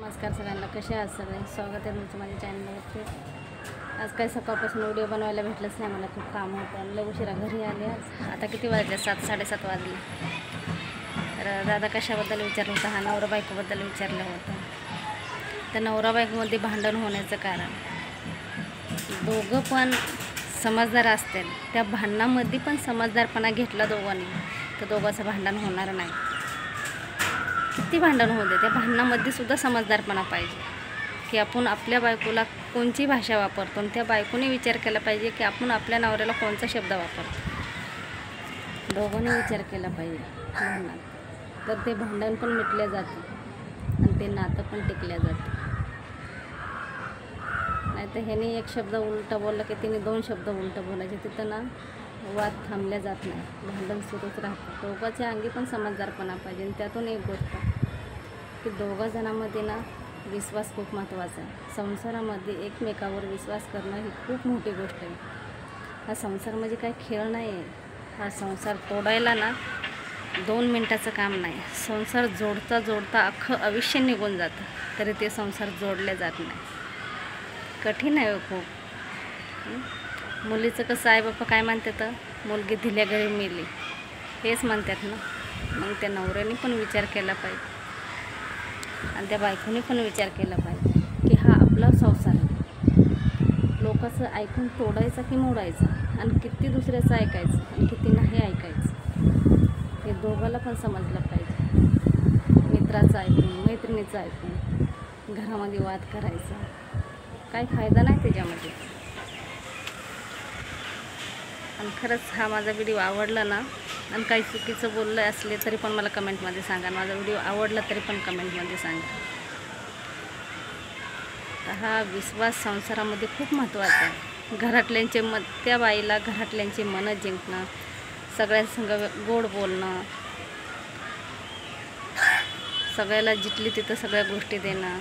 नमस्कार सगळ्यांना, कसे आहात सगळे? स्वागत आहे तुमचं माझ्या चॅनलवरती. आज काही सकाळपासून व्हिडिओ बनवायला भेटलंच नाही, मला खूप काम होतं. लय उशिरा घरी आले आज. आता किती वाजले? 7-7:30 वाजले. तर दादा कशाबद्दल विचारलं होतं? हा नवरा बायकोबद्दल विचारलं होतं. तर नवरा बायकोमध्ये भांडण होण्याचं कारण, दोघं पण समजदार असतील, त्या भांडणामध्ये पण समजदारपणा घेतला दोघांनी तर दोघांचं भांडण होणार नाही. किती भांडण होऊ दे, त्या भांडणामध्ये सुद्धा समजदारपणा पाहिजे की आपण आपल्या बायकोला कोणती भाषा वापरतो, आणि त्या बायकोने विचार केला पाहिजे की आपण आपल्या नवऱ्याला कोणता शब्द वापरतो. दोघांनी विचार केला पाहिजे भांडणात, तर ते भांडण पण मिटले जाते आणि ते नातं पण टिकल्या जाते. नाही तर ह्याने एक शब्द उलटं बोललं की तिने 2 शब्द उलटं बोलायचे, तिथं ना वाद थांबल्या जात नाही, भांडण सुरूच राहतं. दोघांच्या अंगी पण समजदारपणा पाहिजे. आणि त्यातून एक गोष्ट की दोघा जणांमध्ये ना विश्वास खूप महत्त्वाचा आहे. संसारामध्ये एकमेकावर विश्वास करणं ही खूप मोठी गोष्ट आहे. हा संसार म्हणजे काही खेळ नाही आहे. हा संसार तोडायला ना 2 मिनटाचं काम नाही. संसार जोडता जोडता अख्खं आयुष्य निघून जातं, तरी ते संसार जोडले जात नाही. कठीण आहे खूप. मुलीचं कसं आहे बाप्पा, काय म्हणतात, मुलगी दिल्या घरी मेली, हेच म्हणतात ना. मग त्या नवऱ्याने पण विचार केला पाहिजे आणि त्या बायकोने पण विचार केला पाहिजे की हा आपला संसार आहे. लोकांचं ऐकून तोडायचा की मोडायचा, आणि किती दुसऱ्याचं ऐकायचं आणि किती नाही ऐकायचं, हे दोघाला पण समजलं पाहिजे. मित्राचं ऐकून, मैत्रिणीचं ऐकून घरामध्ये वाद करायचा काही फायदा नाही त्याच्यामध्ये. आणि खरंच हा माझा व्हिडिओ आवडला ना, आणि काही चुकीचं बोललं असले तरी पण मला कमेंटमध्ये सांगा. माझा व्हिडिओ आवडला तरी पण कमेंटमध्ये सांगा. तर हा विश्वास संसारामध्ये खूप महत्त्वाचा आहे. घरातल्यांचे त्या बाईला घरातल्यांची मनं जिंकणं, सगळ्यांसंग गोड बोलणं, सगळ्याला जिथली तिथं सगळ्या गोष्टी देणं,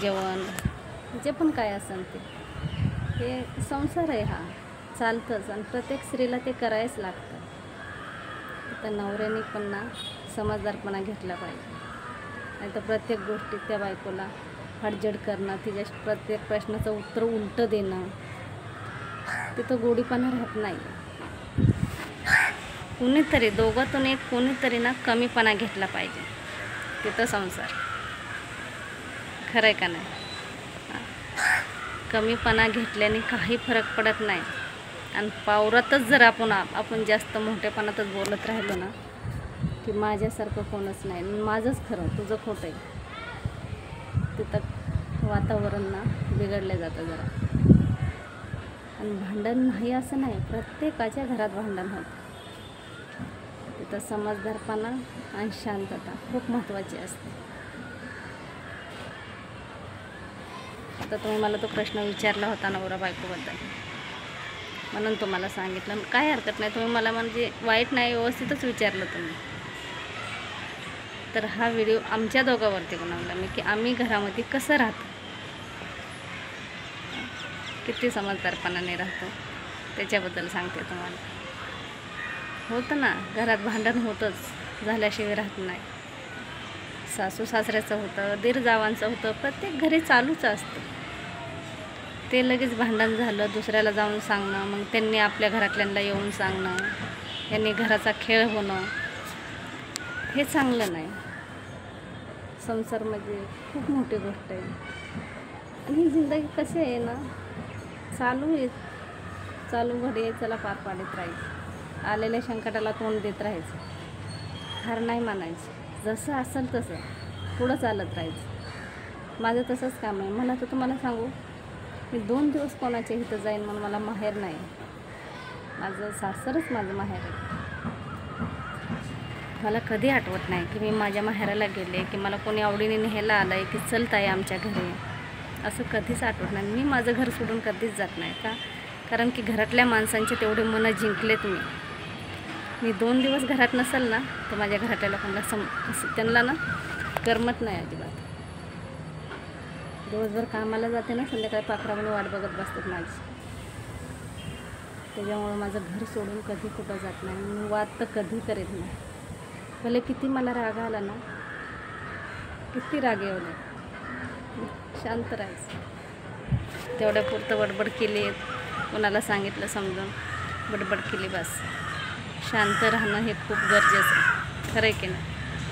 जेवण जे पण काय असेल ते संसार आहे. हा चालतंच आणि प्रत्येक स्त्रीला ते करायच लागतं. तर नवऱ्याने पण ना समजदारपणा घेतला पाहिजे. नाही तर प्रत्येक गोष्टीत त्या बायकोला हडजड करणं, तिच्या प्रत्येक प्रश्नाचं उत्तर उलटं देणं, तिथं गोडीपणा राहत नाही. कोणीतरी दोघातून एक कोणीतरी ना कमीपणा घेतला पाहिजे, तिथं संसार खरं आहे का नाही. कमीपणा घेतल्याने काही फरक पडत नाही. आणि पावरातच जर आपण जास्त मोठेपणातच बोलत राहिलो ना की माझ्यासारखं कोणच नाही, माझंच खरं तुझं खोटं आहे, तिथं वातावरण ना बिघडलं जातं जरा. आणि भांडण नाही असं नाही, प्रत्येकाच्या घरात भांडण होतं. तिथं समजदारपणा आणि शांतता खूप महत्त्वाची असते. आता तुम्ही मला तो प्रश्न विचारला होता नवरा बायकोबद्दल, म्हणून तुम्हाला सांगितलं. काय हरकत नाही, तुम्ही मला म्हणजे वाईट नाही, व्यवस्थितच विचारलं तुम्ही. तर हा व्हिडिओ आमच्या दोघांवरती बनवला मी की आम्ही घरामध्ये कसं राहतो, किती समजदारपणाने राहतो, त्याच्याबद्दल सांगते तुम्हाला. होतं ना, घरात भांडण होतंच, झाल्याशिवाय राहत नाही. सासू सासऱ्याचं होतं, दीर जावांचं होतं, प्रत्येक घरी चालूच असतं. ते लगेच भांडण झालं दुसऱ्याला जाऊन सांगणं, मग त्यांनी आपल्या घरातल्यांना येऊन सांगणं, यांनी घराचा खेळ होणं, हे चांगलं नाही. संसार म्हणजे खूप मोठी गोष्ट आहे. आणि ही जिंदगी कशी आहे ना, चालू घडी चला पार पाडत राहायचं, आलेल्या संकटाला तोंड देत राहायचं, हार नाही मानायचं, जसं असेल तसं पुढं चालत राहायचं. माझं तसंच काम आहे. मला तर तुम्हाला सांगू, मी 2 दिवस कोणाच्या इथं जाईन म्हणून मला माहेर नाही. माझं सासरच माझं माहेर आहे. मला कधी आठवत नाही की मी माझ्या माहेराला गेले की मला कोणी आवडीने न्यायला आलं आहे की चलत आहे आमच्या घरी, असं कधीच आठवत नाही. मी माझं घर सोडून कधीच जात नाही. का? कारण की घरातल्या माणसांचे तेवढे मनं जिंकलेत मी 2 दिवस घरात नसेल ना तर माझ्या घरातल्या लोकांना त्यांना ना करमत नाही अजिबात. दिवसभर कामाला जाते ना, संध्याकाळी पाखरामध्ये वाट बघत बसतात माझी. त्याच्यामुळं माझं घर सोडून कधी कुठं जात नाही. मी वाद तर कधी करीत नाही. भले किती मला राग आला ना, किती राग येऊ दे, शांत राहायचं. तेवढ्या पुरतं बडबड केली, कोणाला सांगितलं समजून बडबड केली बस. शांत राहणं हे खूप गरजेचं आहे, खरं आहे की नाही.